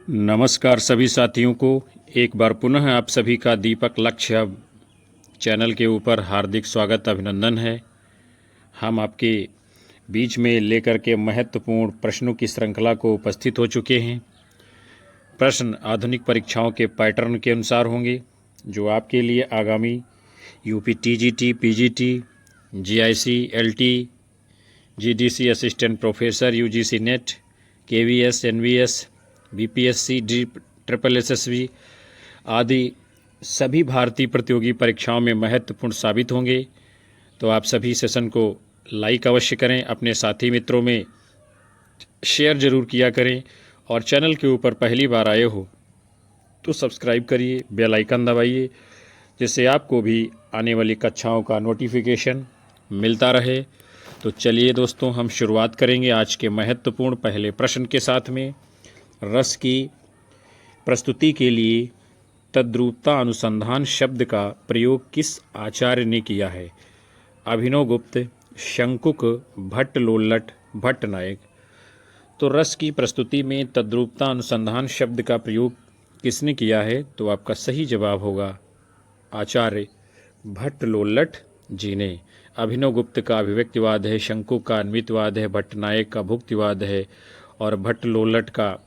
नमस्कार सभी साथियों को। एक बार पुनः आप सभी का दीपक लक्ष्य चैनल के ऊपर हार्दिक स्वागत अभिनंदन है। हम आपके बीच में लेकर के महत्वपूर्ण प्रश्नों की श्रृंखला को उपस्थित हो चुके हैं। प्रश्न आधुनिक परीक्षाओं के पैटर्न के अनुसार होंगे, जो आपके लिए आगामी UP TGT, PGT, GIC, LT, GDC assistant professor, UGC NET, KVS, NVS, BPSC, triple SSB आदि सभी भारतीय प्रतियोगी परीक्षाओं में महत्वपूर्ण साबित होंगे। तो आप सभी सेशन को लाइक अवश्य करें, अपने साथी मित्रों में शेयर जरूर किया करें और चैनल के ऊपर पहली बार आए हो तो सब्सक्राइब करिए, बेल आइकन दबाइए, जिससे आपको भी आने वाली कक्षाओं का नोटिफिकेशन मिलता रहे। तो चलिए दोस्तों, हम शुरुआत करेंगे आज के महत्वपूर्ण पहले प्रश्न के साथ में। रस की प्रस्तुति के लिए तद्रूपता अनुसंधान शब्द का प्रयोग किस आचार्य ने किया है? अभिनव गुप्त, शंकुक, भट्ट लोल्लट, भट्ट नायक। तो रस की प्रस्तुति में तद्रूपता अनुसंधान शब्द का प्रयोग किसने किया है? तो आपका सही जवाब होगा आचार्य भट्ट लोल्लट जी ने। अभिनव गुप्त का अभिव्यक्तिवाद है, शंकुक का अन्वितवाद है, भट्ट नायक का भुक्तिवाद है और भट्ट लोल्लट का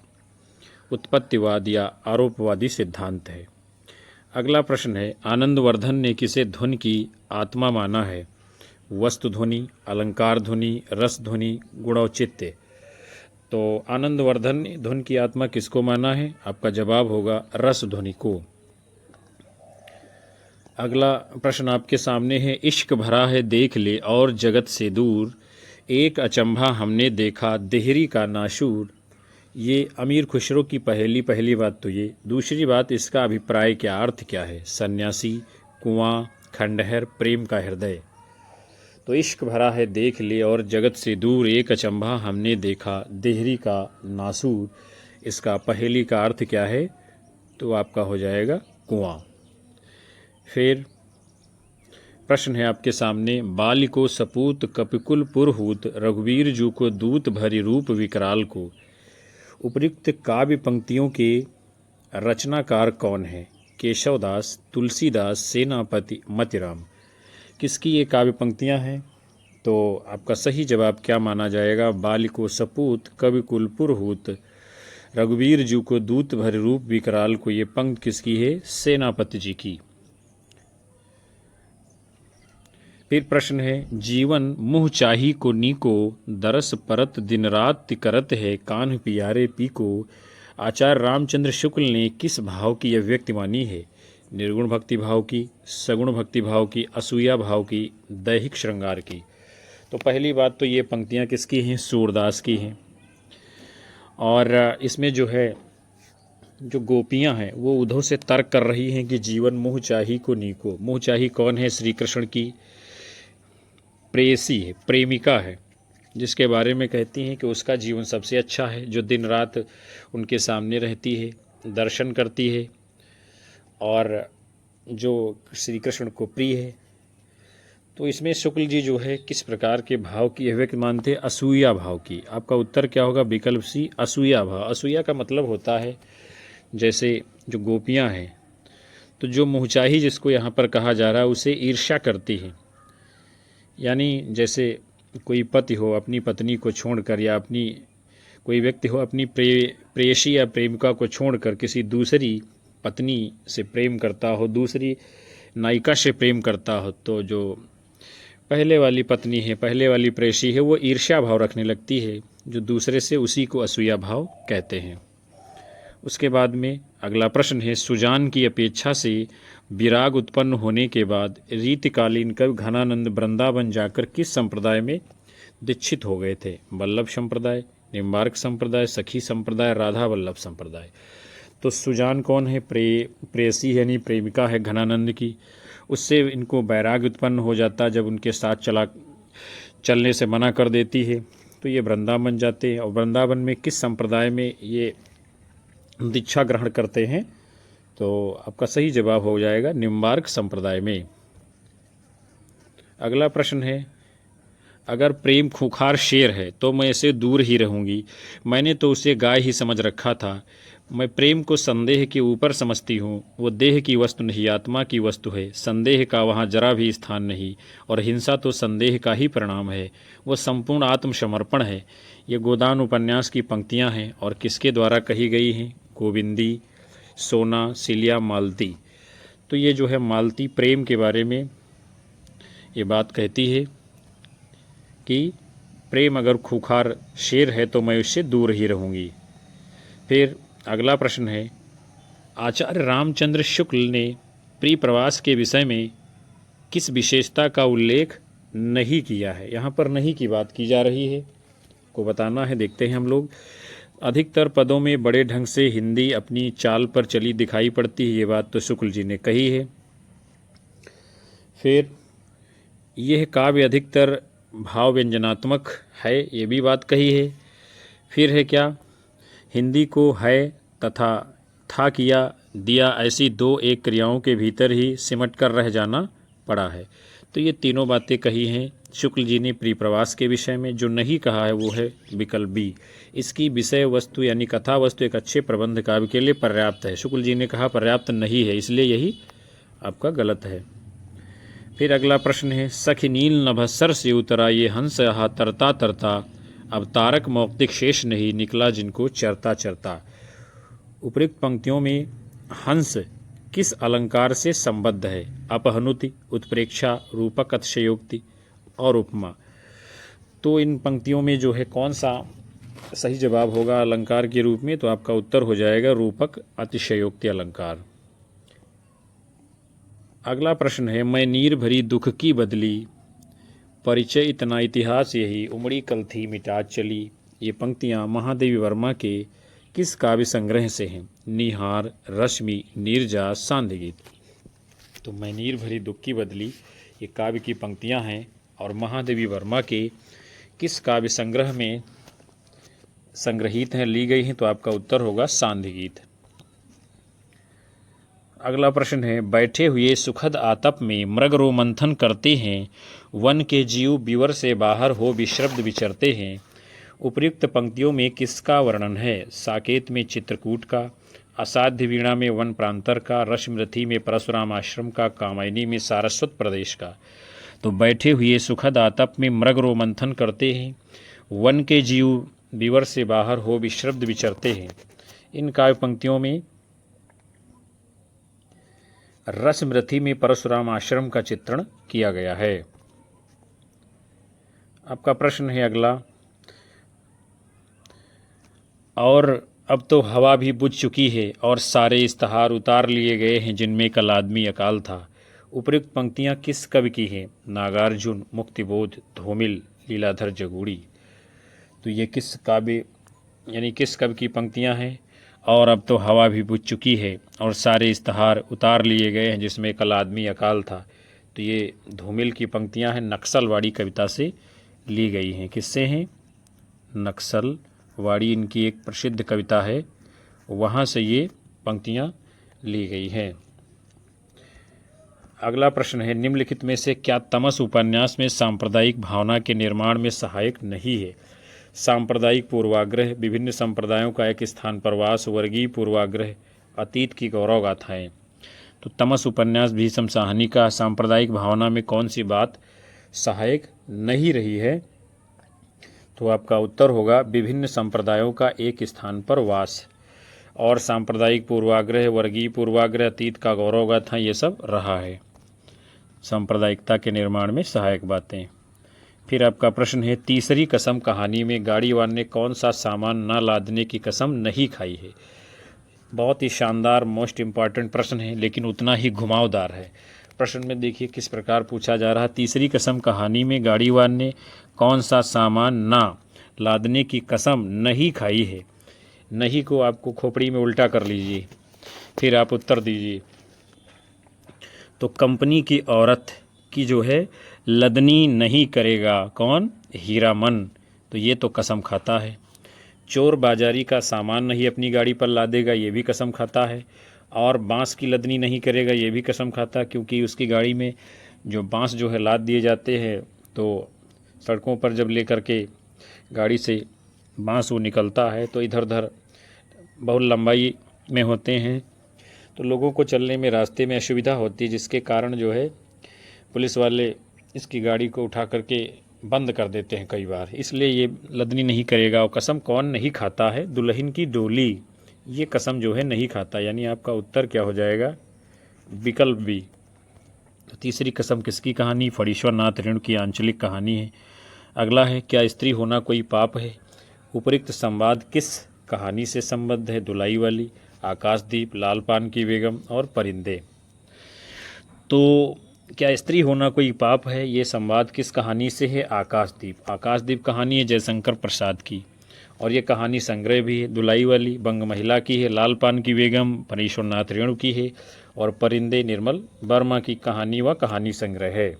उत्पत्तिवाद या आरोपवादी सिद्धांत है। अगला प्रश्न है, आनंदवर्धन ने किसे धुन की आत्मा माना है? वस्तु ध्वनि, अलंकार ध्वनि, रस ध्वनि, गुणौचित्य। तो आनंदवर्धन ने धुन की आत्मा किसको माना है? आपका जवाब होगा रस ध्वनि को। अगला प्रश्न आपके सामने है, इश्क भरा है देख ले और जगत से दूर, एक अचंभा हमने देखा देहरी का नाशूर। ये अमीर खुसरो की पहली बात तो ये। दूसरी बात, इसका अभिप्राय क्या, अर्थ क्या है? सन्यासी, कुआं, खंडहर, प्रेम का हृदय। तो इश्क भरा है देख ले और जगत से दूर, एक अचंभा हमने देखा देहरी का नासूर। इसका पहेली का अर्थ क्या है? तो आपका हो जाएगा कुआं। फिर प्रश्न है आपके सामने, बाल को सपूत कपिकुल पुरहूत, रघुवीर जू को दूत भरी रूप विकराल को। उपयुक्त काव्य पंक्तियों के रचनाकार कौन है? केशवदास, तुलसीदास, सेनापति, मतिराम। किसकी ये काव्य पंक्तियां हैं? तो आपका सही जवाब क्या माना जाएगा? बाल को सपूत कविकुल पुरहूत, रघुवीर जू को दूत भरे रूप विकराल को। ये पंक्ति किसकी है? सेनापति जी की। फिर प्रश्न है, जीवन मुँह चाही को नीको, दरस परत दिन रात करत है कान्ह पियारे पीको। आचार्य रामचंद्र शुक्ल ने किस भाव की अभिव्यक्ति मानी है? निर्गुण भक्ति भाव की, सगुण भक्ति भाव की, असूया भाव की, दैहिक श्रृंगार की। तो पहली बात तो ये पंक्तियाँ किसकी हैं? सूरदास की हैं। और इसमें जो है, जो गोपियाँ हैं वो उद्धव से तर्क कर रही हैं कि जीवन मुँह चाही को नीको। मुँह चाही कौन है? श्री कृष्ण की प्रेयसी है, प्रेमिका है, जिसके बारे में कहती हैं कि उसका जीवन सबसे अच्छा है, जो दिन रात उनके सामने रहती है, दर्शन करती है और जो श्री कृष्ण को प्रिय है। तो इसमें शुक्ल जी जो है किस प्रकार के भाव की अभिव्यक्ति मानते हैं? असूया भाव की। आपका उत्तर क्या होगा? विकल्प सी, असूया भाव। असूया का मतलब होता है जैसे जो गोपियाँ हैं, तो जो मुँहचाही जिसको यहाँ पर कहा जा रहा है उसे ईर्ष्या करती हैं। यानी जैसे कोई पति हो अपनी पत्नी को छोड़कर, या अपनी कोई व्यक्ति हो अपनी प्रेयसी या प्रेमिका को छोड़कर किसी दूसरी पत्नी से प्रेम करता हो, दूसरी नायिका से प्रेम करता हो, तो जो पहले वाली पत्नी है, पहले वाली प्रेयसी है, वो ईर्ष्या भाव रखने लगती है जो दूसरे से, उसी को असूया भाव कहते हैं। उसके बाद में अगला प्रश्न है, सुजान की अपेक्षा से विराग उत्पन्न होने के बाद रीतिकालीन कवि घनानंद वृंदावन जाकर किस संप्रदाय में दीक्षित हो गए थे? वल्लभ संप्रदाय, निम्बार्क संप्रदाय, सखी संप्रदाय, राधा वल्लभ संप्रदाय। तो सुजान कौन है? प्रेयसी यानी प्रेमिका है घनानंद की। उससे इनको वैराग उत्पन्न हो जाता जब उनके साथ चलने से मना कर देती है। तो ये वृंदावन जाते हैं और वृंदावन में किस संप्रदाय में ये दीक्षा ग्रहण करते हैं? तो आपका सही जवाब हो जाएगा निम्बार्क संप्रदाय में। अगला प्रश्न है, अगर प्रेम खूंखार शेर है तो मैं इसे दूर ही रहूँगी। मैंने तो उसे गाय ही समझ रखा था। मैं प्रेम को संदेह के ऊपर समझती हूँ। वो देह की वस्तु नहीं, आत्मा की वस्तु है। संदेह का वहाँ जरा भी स्थान नहीं, और हिंसा तो संदेह का ही परिणाम है। वो संपूर्ण आत्मसमर्पण है। ये गोदान उपन्यास की पंक्तियाँ हैं और किसके द्वारा कही गई हैं? गोविंदी, सोना, सिलिया, मालती। तो ये जो है मालती प्रेम के बारे में ये बात कहती है कि प्रेम अगर खूंखार शेर है तो मैं उससे दूर ही रहूँगी। फिर अगला प्रश्न है, आचार्य रामचंद्र शुक्ल ने प्रिय प्रवास के विषय में किस विशेषता का उल्लेख नहीं किया है? यहाँ पर नहीं की बात की जा रही है, को बताना है। देखते हैं हम लोग। अधिकतर पदों में बड़े ढंग से हिंदी अपनी चाल पर चली दिखाई पड़ती है, ये बात तो शुक्ल जी ने कही है। फिर यह काव्य अधिकतर भाव व्यंजनात्मक है, ये भी बात कही है। फिर है क्या, हिंदी को है तथा था किया दिया ऐसी दो एक क्रियाओं के भीतर ही सिमट कर रह जाना पड़ा है। तो ये तीनों बातें कही हैं शुक्ल जी ने प्रिय प्रवास के विषय में। जो नहीं कहा है वो है विकल्प बी। इसकी विषय वस्तु यानी कथा वस्तु एक अच्छे प्रबंध काव्य के लिए पर्याप्त है। शुक्ल जी ने कहा पर्याप्त नहीं है, इसलिए यही आपका गलत है। फिर अगला प्रश्न है, सखी नील नभस्सर से उतरा ये हंस यहाँ तरता तरता, अब तारक मौक्तिक शेष नहीं निकला जिनको चरता चरता। उपयुक्त पंक्तियों में हंस किस अलंकार से संबद्ध है? अपहनुति, उत्प्रेक्षा, रूपक, अतिशयोक्ति और उपमा। तो इन पंक्तियों में जो है कौन सा सही जवाब होगा अलंकार के रूप में? तो आपका उत्तर हो जाएगा रूपक, अतिशयोक्ति अलंकार। अगला प्रश्न है, मैं नीर भरी दुख की बदली, परिचय इतना इतिहास यही, उमड़ी कल थी मिटा चली। ये पंक्तियाँ महादेवी वर्मा के किस काव्य संग्रह से हैं? निहार, रश्मि, नीरजा, सांध्य गीत। तो मैं नीर भरी दुख की बदली ये काव्य की पंक्तियाँ हैं और महादेवी वर्मा के किस काव्य संग्रह में संग्रहित हैं, ली गई हैं? तो आपका उत्तर होगा सांध्य गीत। अगला प्रश्न है, बैठे हुए सुखद आतप में मृग रोमंथन करते हैं, वन के जीव विवर से बाहर हो विश्रब्द विचरते हैं। उपर्युक्त पंक्तियों में किसका वर्णन है? साकेत में चित्रकूट का, असाध्य वीणा में वन प्रांतर का, रश्मिरथी में परशुराम आश्रम का, कामायनी में सारस्वत प्रदेश का। तो बैठे हुए सुखद आतप में मृग रोमंथन करते हैं, वन के जीव विवर से बाहर हो विश्रब्द विचरते हैं। इन काव्य पंक्तियों में रश्मिरथी में परशुराम आश्रम का चित्रण किया गया है। आपका प्रश्न है अगला, और अब तो हवा भी बुझ चुकी है और सारे इश्तहार उतार लिए गए हैं जिनमें कल आदमी अकाल था। उपयुक्त पंक्तियाँ किस कवि की हैं? नागार्जुन, मुक्तिबोध, धूमिल, लीलाधर जगूड़ी। तो ये किस काव्य यानी किस कवि की पंक्तियाँ हैं? और अब तो हवा भी बुझ चुकी है और सारे इश्तहार उतार लिए गए हैं जिसमें कल आदमी अकाल था। तो ये धूमिल की पंक्तियाँ हैं, नक्सलवाड़ी कविता से ली गई हैं। किससे हैं? नक्सलवाड़ी इनकी एक प्रसिद्ध कविता है, वहाँ से ये पंक्तियाँ ली गई हैं। अगला प्रश्न है, निम्नलिखित में से क्या तमस उपन्यास में सांप्रदायिक भावना के निर्माण में सहायक नहीं है? सांप्रदायिक पूर्वाग्रह, विभिन्न संप्रदायों का एक स्थान पर वास, वर्गीय पूर्वाग्रह, अतीत की गौरव गाथाएं। तो तमस उपन्यास भीषम साहनी का सांप्रदायिक भावना में कौन सी बात सहायक नहीं रही है? तो आपका उत्तर होगा विभिन्न संप्रदायों का एक स्थान पर वास। और सांप्रदायिक पूर्वाग्रह, वर्गीय पूर्वाग्रह, अतीत का गौरव गाथा, ये सब रहा है सांप्रदायिकता के निर्माण में सहायक बातें। फिर आपका प्रश्न है, तीसरी कसम कहानी में गाड़ीवान ने कौन सा सामान न लादने की कसम नहीं खाई है? बहुत ही शानदार मोस्ट इम्पॉर्टेंट प्रश्न है, लेकिन उतना ही घुमावदार है। प्रश्न में देखिए किस प्रकार पूछा जा रहा है, तीसरी कसम कहानी में गाड़ीवान ने कौन सा सामान ना लादने की कसम नहीं खाई है? नहीं को आपको खोपड़ी में उल्टा कर लीजिए, फिर आप उत्तर दीजिए। तो कंपनी की औरत की जो है लदनी नहीं करेगा कौन? हीरामन। तो ये तो कसम खाता है। चोर बाजारी का सामान नहीं अपनी गाड़ी पर लादेगा, ये भी कसम खाता है। और बांस की लदनी नहीं करेगा, ये भी कसम खाता, क्योंकि उसकी गाड़ी में जो बांस जो है लाद दिए जाते हैं तो सड़कों पर जब लेकर के गाड़ी से बांस वो निकलता है तो इधर उधर बहुत लंबाई में होते हैं, तो लोगों को चलने में रास्ते में असुविधा होती है, जिसके कारण जो है पुलिस वाले इसकी गाड़ी को उठा करके बंद कर देते हैं कई बार। इसलिए ये लदनी नहीं करेगा। और कसम कौन नहीं खाता है? दुल्हन की डोली ये कसम जो है नहीं खाता। यानी आपका उत्तर क्या हो जाएगा? विकल्प बी। तो तीसरी कसम किसकी कहानी? फणीश्वर नाथ रेणु की आंचलिक कहानी है। अगला है, क्या स्त्री होना कोई पाप है? उपयुक्त संवाद किस कहानी से संबद्ध है? धुलाई वाली, आकाशदीप, लाल पान की बेगम और परिंदे। तो क्या स्त्री होना कोई पाप है, ये संवाद किस कहानी से है? आकाशदीप। आकाशदीप कहानी है जयशंकर प्रसाद की, और ये कहानी संग्रह भी है। धुलाई वाली बंग महिला की है, लाल पान की बेगम फणीश्वर नाथ रेणु की है, और परिंदे निर्मल वर्मा की कहानी व कहानी संग्रह है।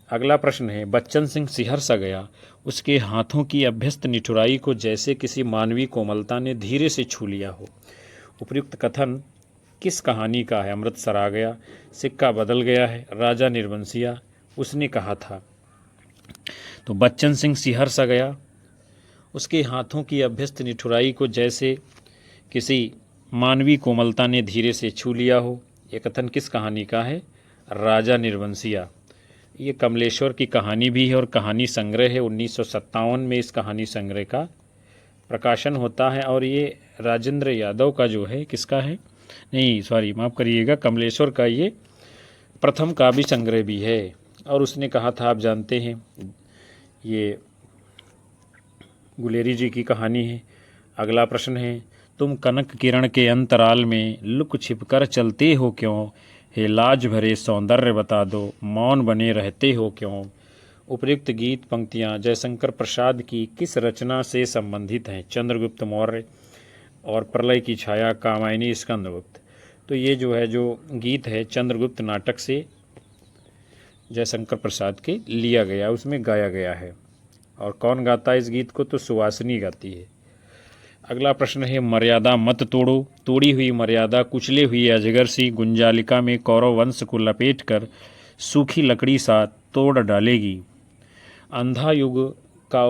अगला प्रश्न है, बच्चन सिंह सिहर सा गया, उसके हाथों की अभ्यस्त निठुराई को जैसे किसी मानवीय कोमलता ने धीरे से छू लिया हो। उपयुक्त कथन किस कहानी का है? अमृतसर आ गया, सिक्का बदल गया है, राजा निर्वंशिया, उसने कहा था। तो बच्चन सिंह सिहर सा गया, उसके हाथों की अभ्यस्त निठुराई को जैसे किसी मानवीय कोमलता ने धीरे से छू लिया हो, यह कथन किस कहानी का है? राजा निर्वंशिया। ये कमलेश्वर की कहानी भी है और कहानी संग्रह है। 1957 में इस कहानी संग्रह का प्रकाशन होता है, और ये राजेंद्र यादव का जो है, किसका है? नहीं सॉरी, माफ़ करिएगा, कमलेश्वर का ये प्रथम काव्य संग्रह भी है। और उसने कहा था, आप जानते हैं, ये गुलेरी जी की कहानी है। अगला प्रश्न है, तुम कनक किरण के अंतराल में लुक छिप कर चलते हो क्यों? हे लाज भरे सौंदर्य बता दो, मौन बने रहते हो क्यों? उपयुक्त गीत पंक्तियाँ जयशंकर प्रसाद की किस रचना से संबंधित हैं? चंद्रगुप्त मौर्य और प्रलय की छाया, कामायनी, स्कंदगुप्त। तो ये जो है, जो गीत है, चंद्रगुप्त नाटक से जयशंकर प्रसाद के लिया गया, उसमें गाया गया है। और कौन गाता है इस गीत को? तो सुवासिनी गाती है। अगला प्रश्न है, मर्यादा मत तोड़ो, तोड़ी हुई मर्यादा कुचले हुई अजगर सी गुंजालिका में कौरव वंश को लपेटकर सूखी लकड़ी सा तोड़ डालेगी। अंधा युग का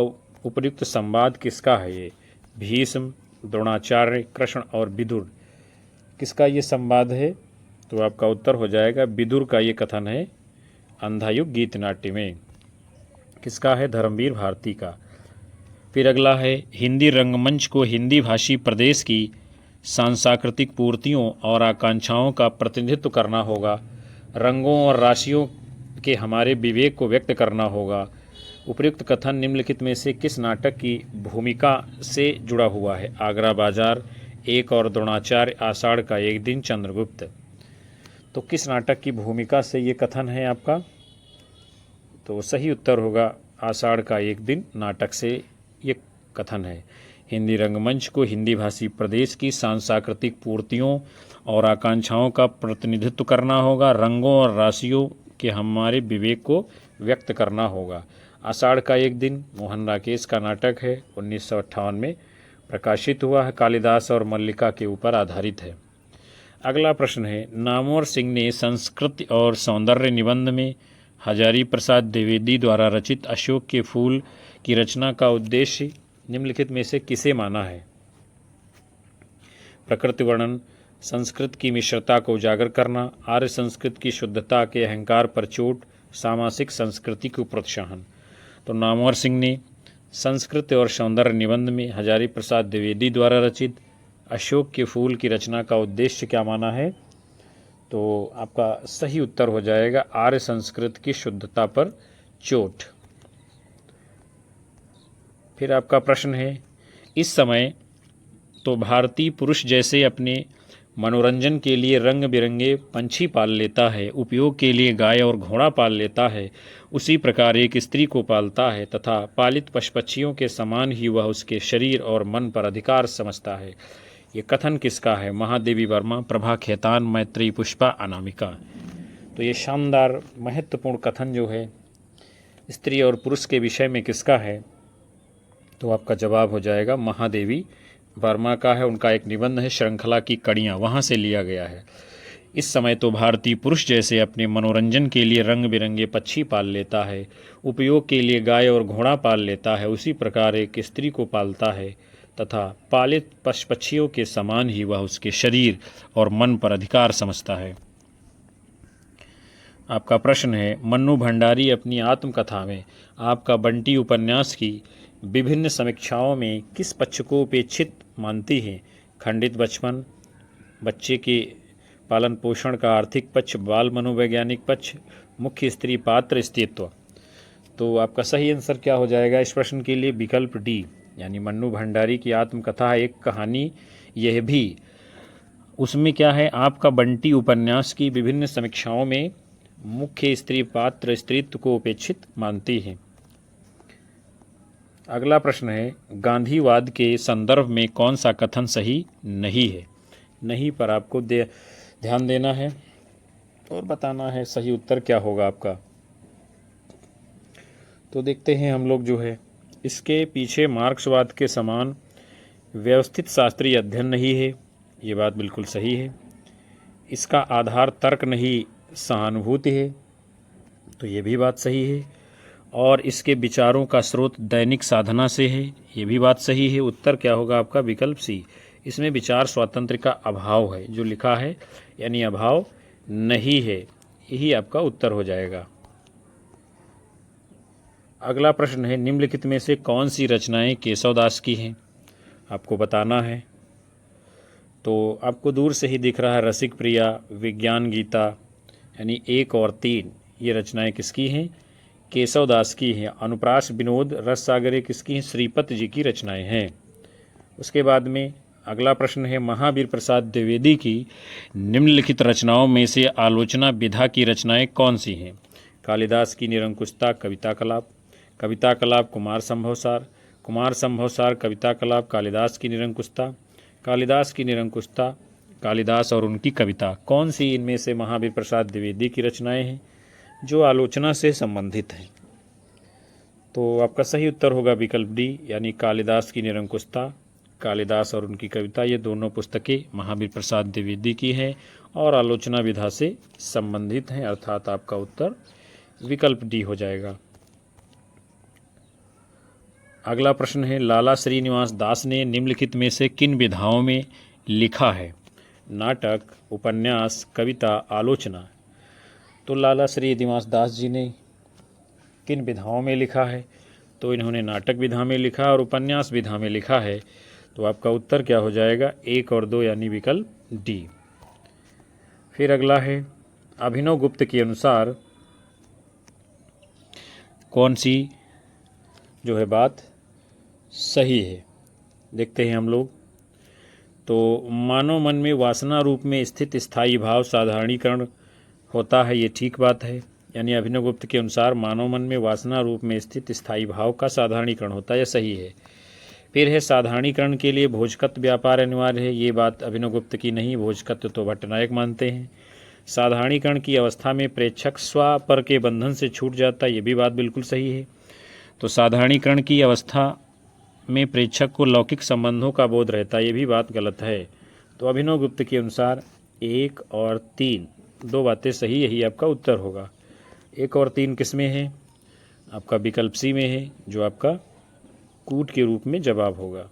उपयुक्त संवाद किसका है? ये भीष्म, द्रोणाचार्य, कृष्ण और विदुर, किसका ये संवाद है? तो आपका उत्तर हो जाएगा विदुर का ये कथन है अंधा युग गीत नाट्य में। किसका है? धर्मवीर भारती का। फिर अगला है, हिंदी रंगमंच को हिंदी भाषी प्रदेश की सांस्कृतिक पूर्तियों और आकांक्षाओं का प्रतिनिधित्व करना होगा। रंगों और राशियों के हमारे विवेक को व्यक्त करना होगा। उपयुक्त कथन निम्नलिखित में से किस नाटक की भूमिका से जुड़ा हुआ है? आगरा बाजार, एक और द्रोणाचार्य, आषाढ़ का एक दिन, चंद्रगुप्त। तो किस नाटक की भूमिका से ये कथन है आपका? तो सही उत्तर होगा आषाढ़ का एक दिन नाटक से ये कथन है। हिंदी रंगमंच को हिंदी भाषी प्रदेश की सांस्कृतिक पूर्तियों और आकांक्षाओं का प्रतिनिधित्व करना होगा। रंगों और राशियों के हमारे विवेक को व्यक्त करना होगा। आषाढ़ का एक दिन मोहन राकेश का नाटक है, 1958 में प्रकाशित हुआ है, कालिदास और मल्लिका के ऊपर आधारित है। अगला प्रश्न है, नामवर सिंह ने संस्कृति और सौंदर्य निबंध में हजारी प्रसाद द्विवेदी द्वारा रचित अशोक के फूल की रचना का उद्देश्य निम्नलिखित में से किसे माना है? प्रकृति वर्णन, संस्कृत की मिश्रता को उजागर करना, आर्य संस्कृत की शुद्धता के अहंकार पर चोट, सामासिक संस्कृति को प्रोत्साहन। तो नामवर सिंह ने संस्कृत और सौंदर्य निबंध में हजारी प्रसाद द्विवेदी द्वारा रचित अशोक के फूल की रचना का उद्देश्य क्या माना है? तो आपका सही उत्तर हो जाएगा आर्य संस्कृत की शुद्धता पर चोट। फिर आपका प्रश्न है, इस समय तो भारतीय पुरुष जैसे अपने मनोरंजन के लिए रंग बिरंगे पंछी पाल लेता है, उपयोग के लिए गाय और घोड़ा पाल लेता है, उसी प्रकार एक स्त्री को पालता है तथा पालित पशु पक्षियों के समान ही वह उसके शरीर और मन पर अधिकार समझता है। ये कथन किसका है? महादेवी वर्मा, प्रभा खेतान, मैत्री पुष्पा, अनामिका। तो ये शानदार महत्वपूर्ण कथन जो है स्त्री और पुरुष के विषय में किसका है? तो आपका जवाब हो जाएगा महादेवी वर्मा का है। उनका एक निबंध है श्रृंखला की कड़ियाँ, वहाँ से लिया गया है। इस समय तो भारतीय पुरुष जैसे अपने मनोरंजन के लिए रंग बिरंगे पक्षी पाल लेता है, उपयोग के लिए गाय और घोड़ा पाल लेता है, उसी प्रकार एक स्त्री को पालता है तथा पालित पक्षियों के समान ही वह उसके शरीर और मन पर अधिकार समझता है। आपका प्रश्न है, मन्नू भंडारी अपनी आत्मकथा में आपका बंटी उपन्यास की विभिन्न समीक्षाओं में किस पक्ष को उपेक्षित मानती हैं? खंडित बचपन, बच्चे के पालन पोषण का आर्थिक पक्ष, बाल मनोवैज्ञानिक पक्ष, मुख्य स्त्री पात्र अस्तित्व। तो आपका सही आंसर क्या हो जाएगा इस प्रश्न के लिए? विकल्प डी, यानी मन्नू भंडारी की आत्मकथा एक कहानी, यह भी उसमें क्या है, आपका बंटी उपन्यास की विभिन्न समीक्षाओं में मुख्य स्त्री पात्र स्त्रीत्व को उपेक्षित मानती है। अगला प्रश्न है, गांधीवाद के संदर्भ में कौन सा कथन सही नहीं है? नहीं पर आपको ध्यान देना है और बताना है सही उत्तर क्या होगा आपका। तो देखते हैं हम लोग जो है, इसके पीछे मार्क्सवाद के समान व्यवस्थित शास्त्रीय अध्ययन नहीं है, ये बात बिल्कुल सही है। इसका आधार तर्क नहीं सहानुभूति है, तो ये भी बात सही है। और इसके विचारों का स्रोत दैनिक साधना से है, ये भी बात सही है। उत्तर क्या होगा आपका? विकल्प सी, इसमें विचार स्वातंत्र्य का अभाव है, जो लिखा है यानी अभाव नहीं है, यही आपका उत्तर हो जाएगा। अगला प्रश्न है, निम्नलिखित में से कौन सी रचनाएं केशवदास की हैं? आपको बताना है। तो आपको दूर से ही दिख रहा है रसिक प्रिया, विज्ञान गीता यानी 1 और 3, ये रचनाएं किसकी हैं? केशवदास की हैं। अनुप्रास विनोद, रस सागरे किसकी हैं? श्रीपत जी की रचनाएं हैं। उसके बाद में अगला प्रश्न है, महावीर प्रसाद द्विवेदी की निम्नलिखित रचनाओं में से आलोचना विधा की रचनाएं कौन सी हैं? कालिदास की निरंकुशता, कविता कलाप, कविता कलाप कुमार संभवसार, कुमार संभवसार कविता कलाप, कालिदास की निरंकुशता, कालिदास की निरंकुशता, कालिदास और उनकी कविता, कौन सी इनमें से महावीर प्रसाद द्विवेदी की रचनाएं हैं जो आलोचना से संबंधित हैं? तो आपका सही उत्तर होगा विकल्प डी, यानी कालिदास की निरंकुशता, कालिदास और उनकी कविता, ये दोनों पुस्तकें महावीर प्रसाद द्विवेदी की हैं और आलोचना विधा से संबंधित हैं, अर्थात आपका उत्तर विकल्प डी हो जाएगा। अगला प्रश्न है, लाला श्रीनिवास दास ने निम्नलिखित में से किन विधाओं में लिखा है? नाटक, उपन्यास, कविता, आलोचना। तो लाला श्रीनिवास दास जी ने किन विधाओं में लिखा है? तो इन्होंने नाटक विधा में लिखा और उपन्यास विधा में लिखा है। तो आपका उत्तर क्या हो जाएगा? 1 और 2 यानी विकल्प डी। फिर अगला है, अभिनव गुप्त के अनुसार कौन सी जो है बात सही है? देखते हैं हम लोग। तो मानव मन में वासना रूप में स्थित स्थायी भाव साधारणीकरण होता है, ये ठीक बात है। यानी अभिनव गुप्त के अनुसार मानव मन में वासना रूप में स्थित स्थायी भाव का साधारणीकरण होता है, यह सही है। फिर है, साधारणीकरण के लिए भोजकत्व व्यापार अनिवार्य है, ये बात अभिनव गुप्त की नहीं, भोजकत्व तो भट्टनायक मानते हैं। साधारणीकरण की अवस्था में प्रेक्षक स्वापर के बंधन से छूट जाता है, ये भी बात बिल्कुल सही है। तो साधारणीकरण की अवस्था में प्रेक्षक को लौकिक संबंधों का बोध रहता है, ये भी बात गलत है। तो अभिनव गुप्त के अनुसार 1 और 3 दो बातें सही, यही आपका उत्तर होगा। 1 और 3 किस में है? आपका विकल्प सी में है, जो आपका कूट के रूप में जवाब होगा।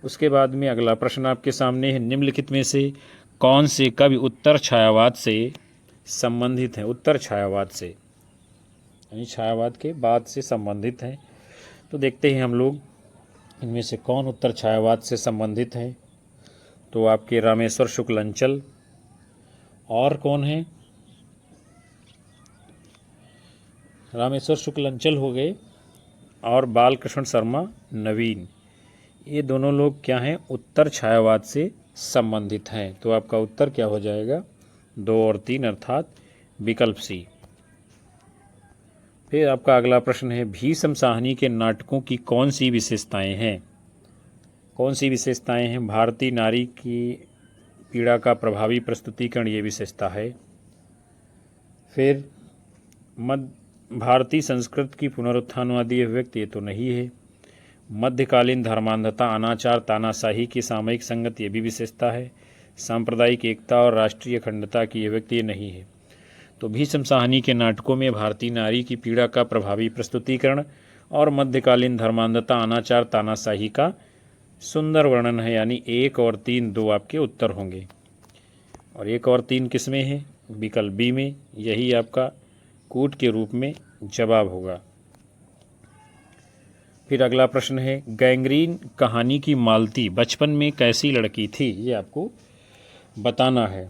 उसके बाद में अगला प्रश्न आपके सामने है, निम्नलिखित में से कौन से कवि उत्तर छायावाद से संबंधित हैं? उत्तर छायावाद से यानी छायावाद के बाद से संबंधित हैं। तो देखते हैं हम लोग इनमें से कौन उत्तर छायावाद से संबंधित है। तो आपके रामेश्वर शुक्ल अंचल और कौन है? रामेश्वर शुक्ल अंचल हो गए और बालकृष्ण शर्मा नवीन, ये दोनों लोग क्या हैं? उत्तर छायावाद से संबंधित हैं। तो आपका उत्तर क्या हो जाएगा? 2 और 3 अर्थात विकल्प सी। फिर आपका अगला प्रश्न है, भीष्म साहनी के नाटकों की कौन सी विशेषताएं हैं? कौन सी विशेषताएं हैं? भारतीय नारी की पीड़ा का प्रभावी प्रस्तुतिकरण, ये विशेषता है। फिर भारतीय संस्कृत की पुनरुत्थानवादी अभिव्यक्ति, ये तो नहीं है। मध्यकालीन धर्मांधता, अनाचार, तानाशाही की सामयिक संगत, ये भी विशेषता है। सांप्रदायिक एकता और राष्ट्रीय अखंडता की अभिव्यक्ति ये नहीं है। तो भीष्म साहनी के नाटकों में भारतीय नारी की पीड़ा का प्रभावी प्रस्तुतिकरण और मध्यकालीन धर्मांधता, अनाचार, तानाशाही का सुंदर वर्णन है। यानी 1 और 3 दो आपके उत्तर होंगे। और 1 और 3 किस में है? विकल्प बी में। यही आपका कूट के रूप में जवाब होगा। फिर अगला प्रश्न है, गैंग्रीन कहानी की मालती बचपन में कैसी लड़की थी? ये आपको बताना है।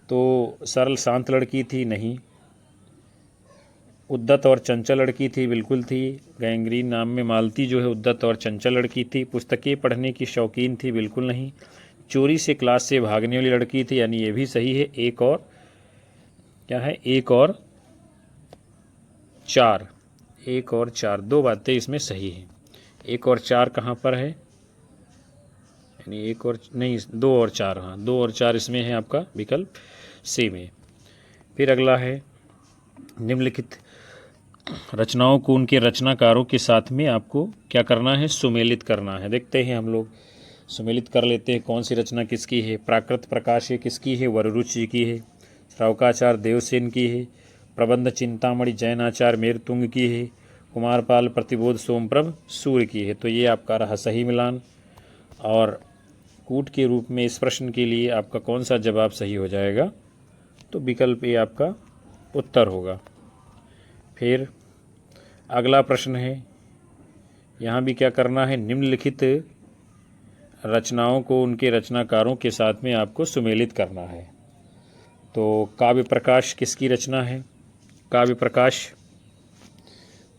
तो सरल शांत लड़की थी? नहीं। उद्दत और चंचल लड़की थी? बिल्कुल थी। गैंग्रीन नाम में मालती जो है उद्दत और चंचल लड़की थी। पुस्तकें पढ़ने की शौकीन थी? बिल्कुल नहीं। चोरी से क्लास से भागने वाली लड़की थी? यानी ये भी सही है। 1 और क्या है? 1 और 4। 1 और 4 दो बातें इसमें सही हैं। 1 और 4 कहाँ पर है? यानी 1 और नहीं, 2 और 4। हाँ, 2 और 4 इसमें है आपका विकल्प सी में। फिर अगला है, निम्नलिखित रचनाओं को उनके रचनाकारों के साथ में आपको क्या करना है? सुमेलित करना है। देखते हैं हम लोग, सुमेलित कर लेते हैं कौन सी रचना किसकी है। प्राकृत प्रकाश ये किसकी है? वररुचि जी की है। श्रावकाचार्य देवसेन की है। प्रबंध चिंतामणि जैनाचार्य मेरतुंग की है। कुमारपाल प्रतिबोध सोमप्रभ सूर्य की है। तो ये आपका रहा सही मिलान। और कूट के रूप में इस प्रश्न के लिए आपका कौन सा जवाब सही हो जाएगा? तो विकल्प ए आपका उत्तर होगा। फिर अगला प्रश्न है, यहाँ भी क्या करना है? निम्नलिखित रचनाओं को उनके रचनाकारों के साथ में आपको सुमेलित करना है। तो काव्य प्रकाश किसकी रचना है? काव्य प्रकाश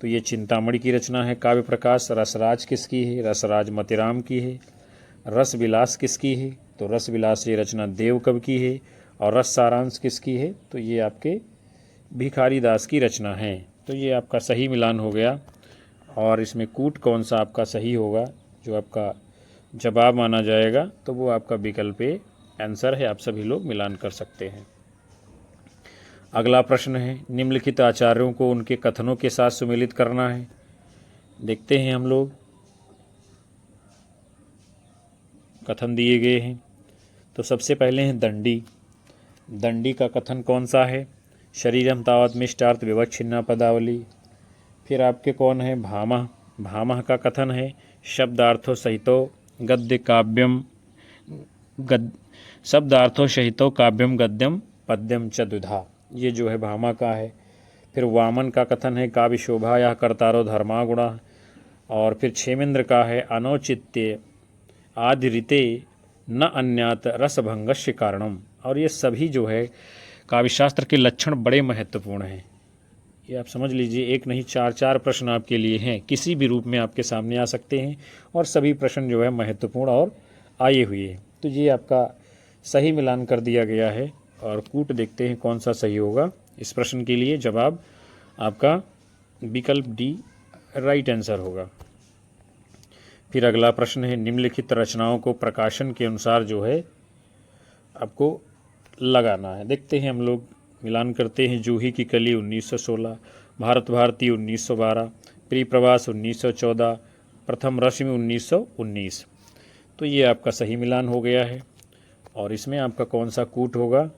तो ये चिंतामणि की रचना है काव्य प्रकाश। रसराज किसकी है? रसराज मतिराम की है। रस विलास किसकी है? तो रस विलास ये रचना देवकवि की है। और रस सारांश किसकी है? तो ये आपके भिखारी दास की रचना है। तो ये आपका सही मिलान हो गया। और इसमें कूट कौन सा आपका सही होगा, जो आपका जवाब माना जाएगा? तो वो आपका विकल्प ए आंसर है। आप सभी लोग मिलान कर सकते हैं। अगला प्रश्न है, निम्नलिखित आचार्यों को उनके कथनों के साथ सुमेलित करना है। देखते हैं हम लोग, कथन दिए गए हैं। तो सबसे पहले हैं दंडी। दंडी का कथन कौन सा है? शरीरम तावत मिष्टार्थ विवच्छिन्ना पदावली। फिर आपके कौन है? भामह। भामह का कथन है शब्दार्थों सहितो गद्य काव्यम शब्दार्थों सहितो काव्यम गद्यम पद्यम च द्विधा। ये जो है भामा का है। फिर वामन का कथन है काव्य शोभा या कर्तारो धर्मा गुणा। और फिर क्षेमेंद्र का है अनौचित्य आदिरिते न अन्यात रसभंगस्य कारणम। और ये सभी जो है काव्यशास्त्र के लक्षण बड़े महत्वपूर्ण हैं। ये आप समझ लीजिए, एक नहीं 4 प्रश्न आपके लिए हैं, किसी भी रूप में आपके सामने आ सकते हैं। और सभी प्रश्न जो है महत्वपूर्ण और आए हुए हैं। तो ये आपका सही मिलान कर दिया गया है। और कूट देखते हैं कौन सा सही होगा। इस प्रश्न के लिए जवाब आपका विकल्प डी राइट आंसर होगा। फिर अगला प्रश्न है, निम्नलिखित रचनाओं को प्रकाशन के अनुसार जो है आपको लगाना है। देखते हैं हम लोग, मिलान करते हैं। जूही की कली 1916, भारत भारती 1912, प्रिय प्रवास 1914, प्रथम रश्मि 1919। तो ये आपका सही मिलान हो गया है। और इसमें आपका कौन सा कूट होगा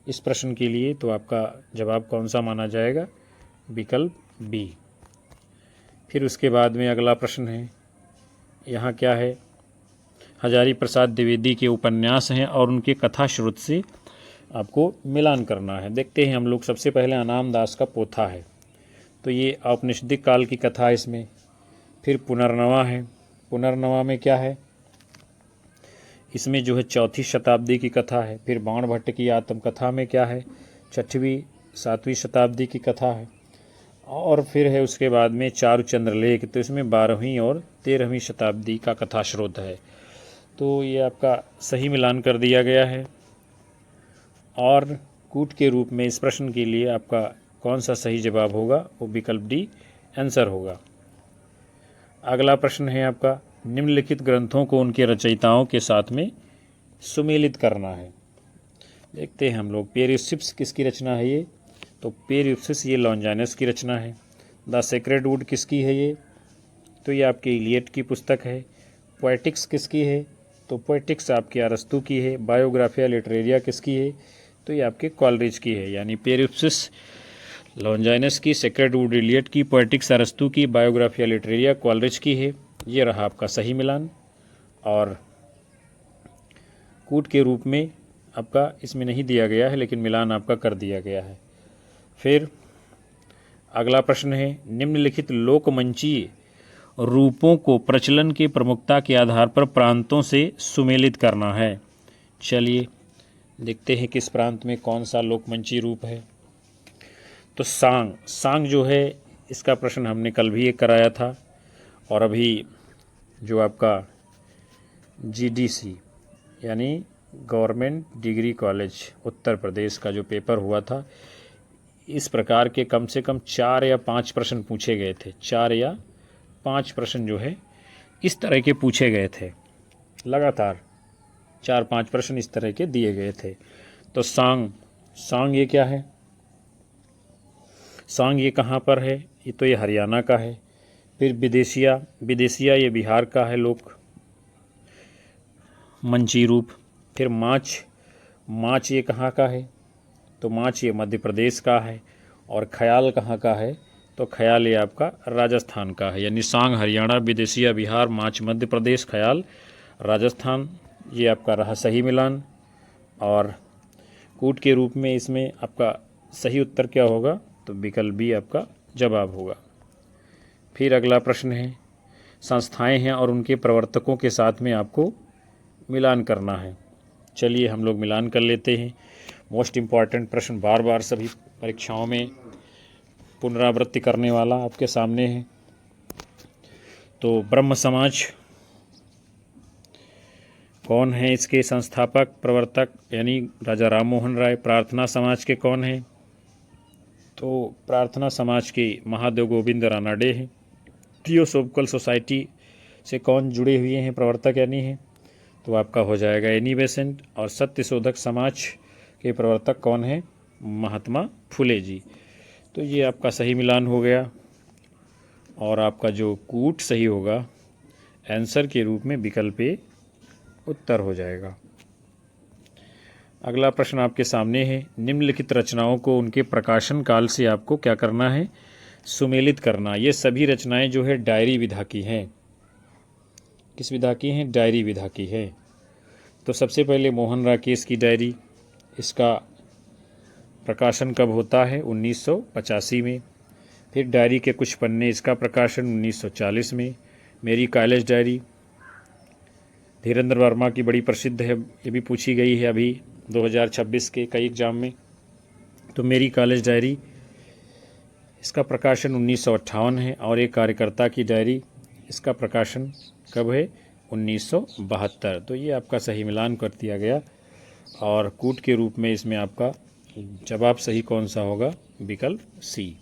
इस प्रश्न के लिए? तो आपका जवाब कौन सा माना जाएगा? विकल्प बी। फिर उसके बाद में अगला प्रश्न है, यहाँ क्या है? हजारी प्रसाद द्विवेदी के उपन्यास हैं और उनके कथा स्रोत से आपको मिलान करना है। देखते हैं हम लोग। सबसे पहले अनाम दास का पोथा है, तो ये औपनिषदिक काल की कथा है इसमें। फिर पुनर्नवा है। पुनर्नवा में क्या है? इसमें जो है 4वीं शताब्दी की कथा है। फिर बाणभट्ट की आत्मकथा में क्या है? 6वीं 7वीं शताब्दी की कथा है। और फिर है उसके बाद में चारुचंद्रलेख, तो इसमें 12वीं और 13वीं शताब्दी का कथा स्रोत है। तो ये आपका सही मिलान कर दिया गया है। और कूट के रूप में इस प्रश्न के लिए आपका कौन सा सही जवाब होगा? वो विकल्प डी आंसर होगा। अगला प्रश्न है आपका, निम्नलिखित ग्रंथों को उनके रचयिताओं के साथ में सुमेलित करना है। देखते हैं हम लोग। पेरिप्सिस किसकी रचना है ये? तो पेरिप्सिस ये लॉन्जानस की रचना है। द सेक्रेड वुड किसकी है ये? तो ये आपके इलियट की पुस्तक है। पोएटिक्स किसकी है? तो पोएटिक्स आपकी अरस्तू की है, बायोग्राफिया लिटरेरिया किसकी है, तो ये आपके कॉलरिज की है, यानी पेरिप्सिस लॉन्जाइनस की, सेक्रेड वुड इलियट की, पोएटिक्स अरस्तू की, बायोग्राफिया लिटरेरिया कॉलरिज की है। ये रहा आपका सही मिलान। और कूट के रूप में आपका इसमें नहीं दिया गया है, लेकिन मिलान आपका कर दिया गया है। फिर अगला प्रश्न है, निम्नलिखित लोकमंचीय रूपों को प्रचलन की प्रमुखता के आधार पर प्रांतों से सुमेलित करना है। चलिए देखते हैं किस प्रांत में कौन सा लोकमंचीय रूप है। तो सांग जो है, इसका प्रश्न हमने कल भी एक कराया था, और अभी जो आपका GDC यानी government degree college Uttar Pradesh का जो पेपर हुआ था, इस प्रकार के कम से कम 4 या 5 प्रश्न पूछे गए थे। 4 या 5 प्रश्न जो है इस तरह के पूछे गए थे, लगातार 4-5 प्रश्न इस तरह के दिए गए थे। तो सांग ये क्या है, सांग ये कहाँ पर है, ये हरियाणा का है। फिर विदेशिया ये बिहार का है लोक मंची रूप। फिर माच ये कहाँ का है, तो माच ये मध्य प्रदेश का है। और ख्याल कहाँ का है, तो ख्याल ये आपका राजस्थान का है। यानी सांग हरियाणा, विदेशिया बिहार, माच मध्य प्रदेश, ख्याल राजस्थान, ये आपका रहा सही मिलान। और कूट के रूप में इसमें आपका सही उत्तर क्या होगा, तो विकल्प बी आपका जवाब होगा। फिर अगला प्रश्न है, संस्थाएं हैं और उनके प्रवर्तकों के साथ में आपको मिलान करना है। चलिए हम लोग मिलान कर लेते हैं। मोस्ट इम्पॉर्टेंट प्रश्न, बार बार सभी परीक्षाओं में पुनरावृत्ति करने वाला आपके सामने है। तो ब्रह्म समाज कौन है, इसके संस्थापक प्रवर्तक यानी राजा राम मोहन राय। प्रार्थना समाज के कौन हैं, तो प्रार्थना समाज के महादेव गोविंद रानाडे हैं। थियोसोफिकल सोसाइटी से कौन जुड़े हुए हैं प्रवर्तक यानी हैं, तो आपका हो जाएगा एनी बेसेंट। और सत्यशोधक समाज के प्रवर्तक कौन हैं, महात्मा फुले जी। तो ये आपका सही मिलान हो गया। और आपका जो कूट सही होगा, आंसर के रूप में विकल्प ए उत्तर हो जाएगा। अगला प्रश्न आपके सामने है, निम्नलिखित रचनाओं को उनके प्रकाशन काल से आपको क्या करना है, सुमेलित करना। ये सभी रचनाएं जो है डायरी विधा की हैं। किस विधा की हैं, डायरी विधा की है। तो सबसे पहले मोहन राकेश की डायरी, इसका प्रकाशन कब होता है, 1985 में। फिर डायरी के कुछ पन्ने, इसका प्रकाशन 1940 में। मेरी कॉलेज डायरी धीरेन्द्र वर्मा की बड़ी प्रसिद्ध है, ये भी पूछी गई है अभी 2026 के कई एग्जाम में। तो मेरी कॉलेज डायरी, इसका प्रकाशन 1958 है। और एक कार्यकर्ता की डायरी, इसका प्रकाशन कब है, 1972। तो ये आपका सही मिलान कर दिया गया। और कूट के रूप में इसमें आपका जवाब सही कौन सा होगा, विकल्प सी।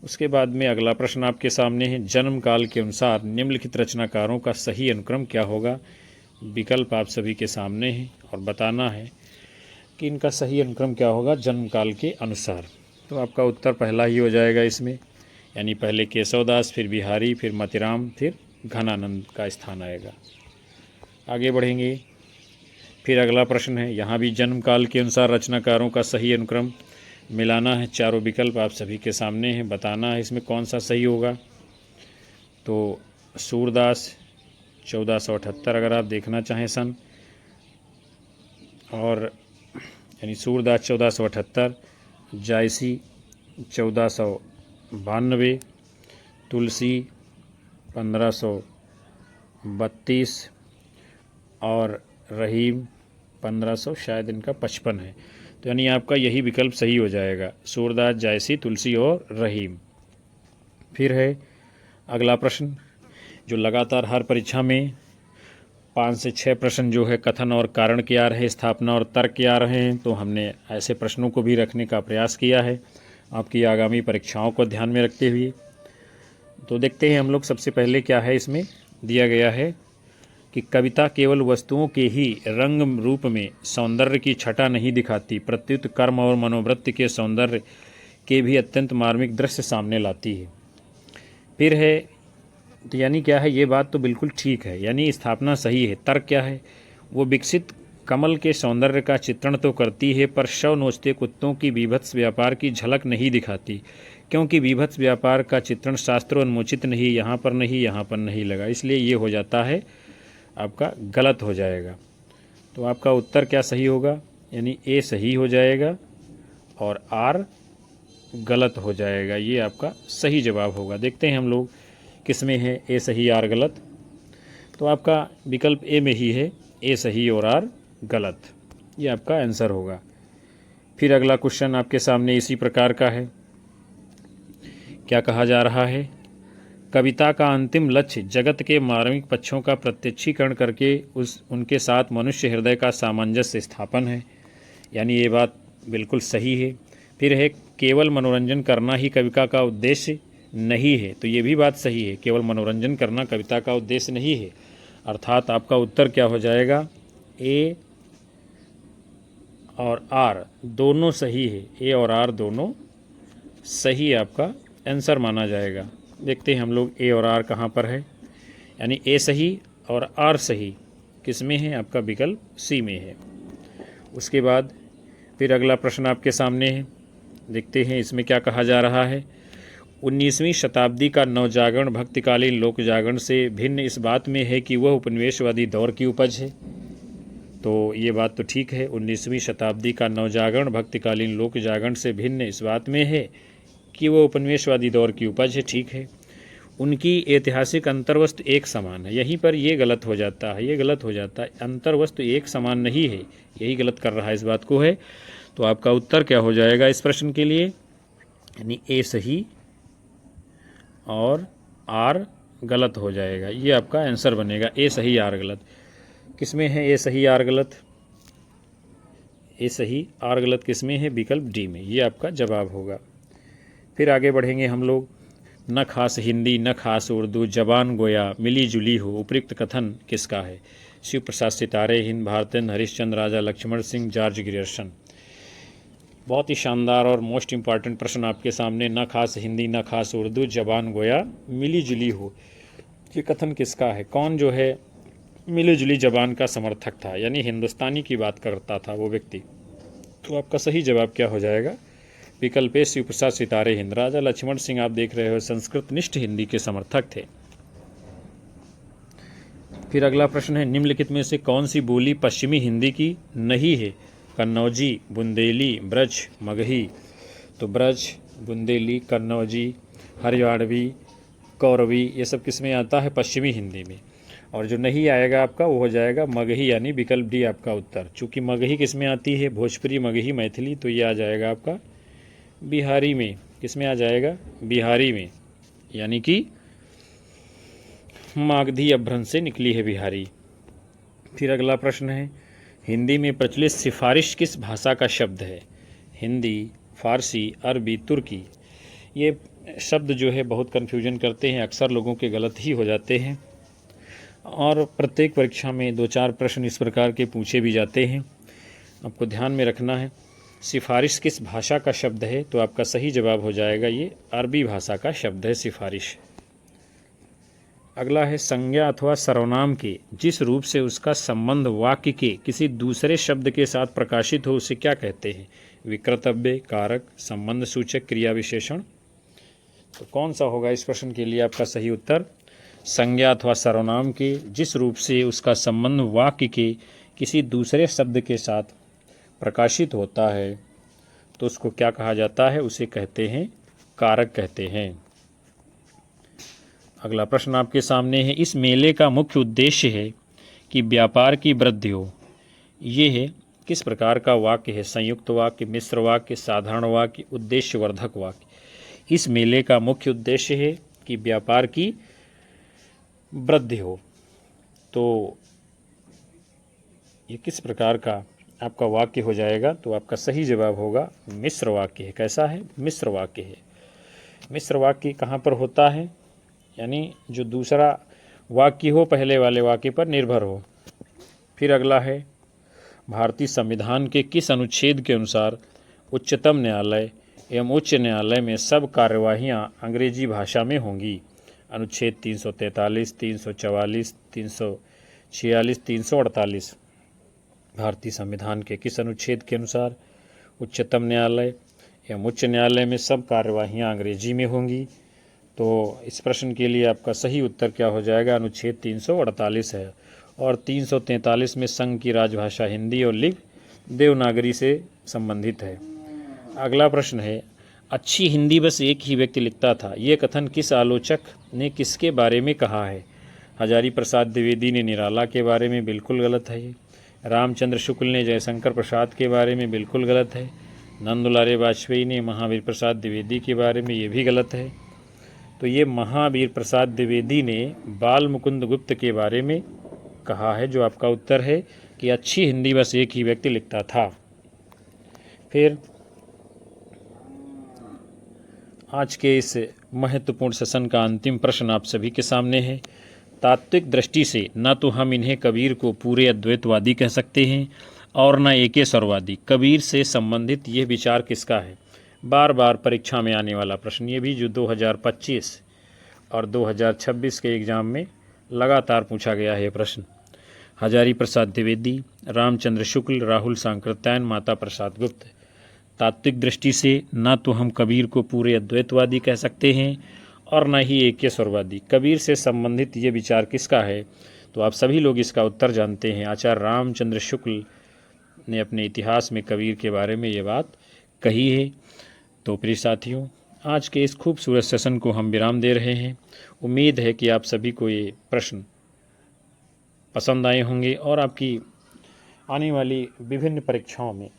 उसके बाद में अगला प्रश्न आपके सामने है, जन्म काल के अनुसार निम्नलिखित रचनाकारों का सही अनुक्रम क्या होगा। विकल्प आप सभी के सामने है और बताना है कि इनका सही अनुक्रम क्या होगा जन्म काल के अनुसार। तो आपका उत्तर पहला ही हो जाएगा इसमें, यानी पहले केशवदास, फिर बिहारी, फिर मतिराम, फिर घनानंद का स्थान आएगा। आगे बढ़ेंगे। फिर अगला प्रश्न है, यहाँ भी जन्म काल के अनुसार रचनाकारों का सही अनुक्रम मिलाना है। चारों विकल्प आप सभी के सामने हैं, बताना है इसमें कौन सा सही होगा। तो सूरदास 1478 अगर आप देखना चाहें सन, और यानी सूरदास 1478, जायसी 1492, तुलसी 1532 और रहीम 1500, शायद इनका 55 है। तो यानी आपका यही विकल्प सही हो जाएगा, सूरदास, जायसी, तुलसी और रहीम। फिर है अगला प्रश्न, जो लगातार हर परीक्षा में 5 से 6 प्रश्न जो है कथन और कारण के आ रहे हैं, स्थापना और तर्क के आ रहे हैं। तो हमने ऐसे प्रश्नों को भी रखने का प्रयास किया है आपकी आगामी परीक्षाओं को ध्यान में रखते हुए। तो देखते हैं हम लोग, सबसे पहले क्या है इसमें दिया गया है कि कविता केवल वस्तुओं के ही रंग रूप में सौंदर्य की छटा नहीं दिखाती, प्रत्युत कर्म और मनोवृत्ति के सौंदर्य के भी अत्यंत मार्मिक दृश्य सामने लाती है। फिर है तो यानी क्या है, ये बात तो बिल्कुल ठीक है, यानी स्थापना सही है। तर्क क्या है, वो विकसित कमल के सौंदर्य का चित्रण तो करती है पर शव नोचते कुत्तों की बीभत्स व्यापार की झलक नहीं दिखाती, क्योंकि बीभत्स व्यापार का चित्रण शास्त्रोन्मोचित नहीं, यहाँ पर नहीं, यहाँ पर नहीं लगा, इसलिए ये हो जाता है आपका गलत हो जाएगा। तो आपका उत्तर क्या सही होगा, यानी ए सही हो जाएगा और आर गलत हो जाएगा। ये आपका सही जवाब होगा। देखते हैं हम लोग किस में है ए सही आर गलत। तो आपका विकल्प ए में ही है, ए सही और आर गलत, ये आपका आंसर होगा। फिर अगला क्वेश्चन आपके सामने इसी प्रकार का है। क्या कहा जा रहा है, कविता का अंतिम लक्ष्य जगत के मार्मिक पक्षों का प्रत्यक्षीकरण करके उनके साथ मनुष्य हृदय का सामंजस्य स्थापन है, यानी ये बात बिल्कुल सही है। फिर है केवल मनोरंजन करना ही कविता का उद्देश्य नहीं है, तो ये भी बात सही है, केवल मनोरंजन करना कविता का उद्देश्य नहीं है। अर्थात आपका उत्तर क्या हो जाएगा, ए और आर दोनों सही है, ए और आर दोनों सही आपका आंसर माना जाएगा। देखते हैं हम लोग ए और आर कहाँ पर है, यानी ए सही और आर सही किस में है, आपका विकल्प सी में है। उसके बाद फिर अगला प्रश्न आपके सामने है, देखते हैं इसमें क्या कहा जा रहा है। 19वीं शताब्दी का नवजागरण भक्तिकालीन लोक जागरण से भिन्न इस बात में है कि वह उपनिवेशवादी दौर की उपज है। तो ये बात तो ठीक है, 19वीं शताब्दी का नवजागरण भक्तिकालीन लोक जागरण से भिन्न इस बात में है कि वह उपनिवेशवादी दौर की उपज है, ठीक है। उनकी ऐतिहासिक अंतर्वस्तु एक समान है, यहीं पर ये गलत हो जाता है, ये गलत हो जाता है, अंतर्वस्तु एक समान नहीं है, यही गलत कर रहा है इस बात को है। तो आपका उत्तर क्या हो जाएगा इस प्रश्न के लिए, यानी ए सही और आर गलत हो जाएगा, ये आपका आंसर बनेगा, ए सही आर गलत। किस में है ए सही आर गलत, ए सही आर गलत किस में है, विकल्प डी में, ये आपका जवाब होगा। फिर आगे बढ़ेंगे हम लोग। न खास हिंदी न खास उर्दू जबान गोया मिली जुली हो, उपयुक्त कथन किसका है। शिव प्रसाद सितारे, हिंद भारतेंद्र हरिश्चंद्र, राजा लक्ष्मण सिंह, जॉर्ज ग्रियर्सन। बहुत ही शानदार और मोस्ट इम्पॉर्टेंट प्रश्न आपके सामने। न खास हिंदी न खास उर्दू जबान गोया मिली जुली हो, ये कथन किसका है। कौन जो है मिली जुली जबान का समर्थक था, यानी हिंदुस्तानी की बात करता था वो व्यक्ति। तो आपका सही जवाब क्या हो जाएगा, विकल्प ए शिव प्रसाद सितारे हिंद। राजा लक्ष्मण सिंह आप देख रहे हो संस्कृत निष्ठ हिंदी के समर्थक थे। फिर अगला प्रश्न है, निम्नलिखित में से कौन सी बोली पश्चिमी हिंदी की नहीं है। कन्नौजी, बुंदेली, ब्रज, मगही। तो ब्रज, बुंदेली, कन्नौजी, हरियाणवी, कौरवी, ये सब किस में आता है, पश्चिमी हिंदी में। और जो नहीं आएगा आपका वो हो जाएगा मगही, यानी विकल्प डी आपका उत्तर। चूँकि मगही किस में आती है, भोजपुरी, मगही, मैथिली, तो ये आ जाएगा आपका बिहारी में। किस में आ जाएगा, बिहारी में, यानी कि मागधी अपभ्रंश से निकली है बिहारी। फिर अगला प्रश्न है, हिंदी में प्रचलित सिफारिश किस भाषा का शब्द है। हिंदी, फारसी, अरबी, तुर्की। ये शब्द जो है बहुत कन्फ्यूजन करते हैं, अक्सर लोगों के गलत ही हो जाते हैं और प्रत्येक परीक्षा में 2-4 प्रश्न इस प्रकार के पूछे भी जाते हैं, आपको ध्यान में रखना है। सिफारिश किस भाषा का शब्द है, तो आपका सही जवाब हो जाएगा ये अरबी भाषा का शब्द है सिफारिश। अगला है, संज्ञा अथवा सर्वनाम के जिस रूप से उसका संबंध वाक्य के किसी दूसरे शब्द के साथ प्रकाशित हो उसे क्या कहते हैं। विकृतव्य, कारक, संबंध सूचक, क्रिया विशेषण। तो कौन सा होगा इस प्रश्न के लिए आपका सही उत्तर, संज्ञा अथवा सर्वनाम के जिस रूप से उसका संबंध वाक्य के किसी दूसरे शब्द के साथ प्रकाशित होता है तो उसको क्या कहा जाता है, उसे कहते हैं कारक कहते हैं। अगला प्रश्न आपके सामने है, इस मेले का मुख्य उद्देश्य है कि व्यापार की वृद्धि हो। ये है किस प्रकार का वाक्य है, संयुक्त वाक्य, मिश्र वाक्य, साधारण वाक्य, उद्देश्यवर्धक वाक्य। इस मेले का मुख्य उद्देश्य है कि व्यापार की वृद्धि हो, तो ये किस प्रकार का आपका वाक्य हो जाएगा, तो आपका सही जवाब होगा मिश्र वाक्य है। कैसा है, मिश्र वाक्य है। मिश्र वाक्य कहाँ पर होता है, यानी जो दूसरा वाक्य हो पहले वाले वाक्य पर निर्भर हो। फिर अगला है, भारतीय संविधान के किस अनुच्छेद के अनुसार उच्चतम न्यायालय एवं उच्च न्यायालय में सब कार्यवाहियाँ अंग्रेजी भाषा में होंगी। अनुच्छेद 343, 344, 346, 348 भारतीय संविधान के किस अनुच्छेद के अनुसार उच्चतम न्यायालय एवं उच्च न्यायालय में सब कार्यवाहियाँ अंग्रेजी में होंगी? तो इस प्रश्न के लिए आपका सही उत्तर क्या हो जाएगा? अनुच्छेद 348 है। और 343 में संघ की राजभाषा हिंदी और लिपि देवनागरी से संबंधित है। अगला प्रश्न है, अच्छी हिंदी बस एक ही व्यक्ति लिखता था, ये कथन किस आलोचक ने किसके बारे में कहा है? हजारी प्रसाद द्विवेदी ने निराला के बारे में, बिल्कुल गलत है ये। रामचंद्र शुक्ल ने जयशंकर प्रसाद के बारे में, बिल्कुल गलत है। नंदुलारे वाजपेयी ने महावीर प्रसाद द्विवेदी के बारे में, ये भी गलत है। तो ये महावीर प्रसाद द्विवेदी ने बाल मुकुंद गुप्त के बारे में कहा है, जो आपका उत्तर है कि अच्छी हिंदी बस एक ही व्यक्ति लिखता था। फिर आज के इस महत्वपूर्ण सेशन का अंतिम प्रश्न आप सभी के सामने है। तात्विक दृष्टि से न तो हम इन्हें कबीर को पूरे अद्वैतवादी कह सकते हैं और न एकेश्वरवादी। कबीर से संबंधित यह विचार किसका है? बार बार परीक्षा में आने वाला प्रश्न, ये भी जो 2025 और 2026 के एग्ज़ाम में लगातार पूछा गया है ये प्रश्न। हजारी प्रसाद द्विवेदी, रामचंद्र शुक्ल, राहुल सांकृत्यायन, माता प्रसाद गुप्त। तात्विक दृष्टि से न तो हम कबीर को पूरे अद्वैतवादी कह सकते हैं और न ही एकेश्वरवादी। कबीर से संबंधित ये विचार किसका है? तो आप सभी लोग इसका उत्तर जानते हैं। आचार्य रामचंद्र शुक्ल ने अपने इतिहास में कबीर के बारे में ये बात कही है। तो प्रिय साथियों, आज के इस खूबसूरत सेशन को हम विराम दे रहे हैं। उम्मीद है कि आप सभी को ये प्रश्न पसंद आए होंगे और आपकी आने वाली विभिन्न परीक्षाओं में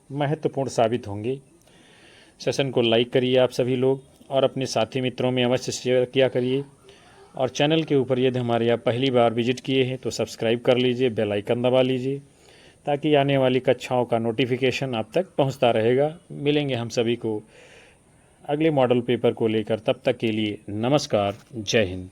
महत्वपूर्ण साबित होंगे। सेशन को लाइक करिए आप सभी लोग और अपने साथी मित्रों में अवश्य शेयर किया करिए। और चैनल के ऊपर यदि हमारे यहाँ पहली बार विजिट किए हैं तो सब्सक्राइब कर लीजिए, बेल आइकन दबा लीजिए, ताकि आने वाली कक्षाओं का नोटिफिकेशन आप तक पहुंचता रहेगा। मिलेंगे हम सभी को अगले मॉडल पेपर को लेकर, तब तक के लिए नमस्कार, जय हिंद।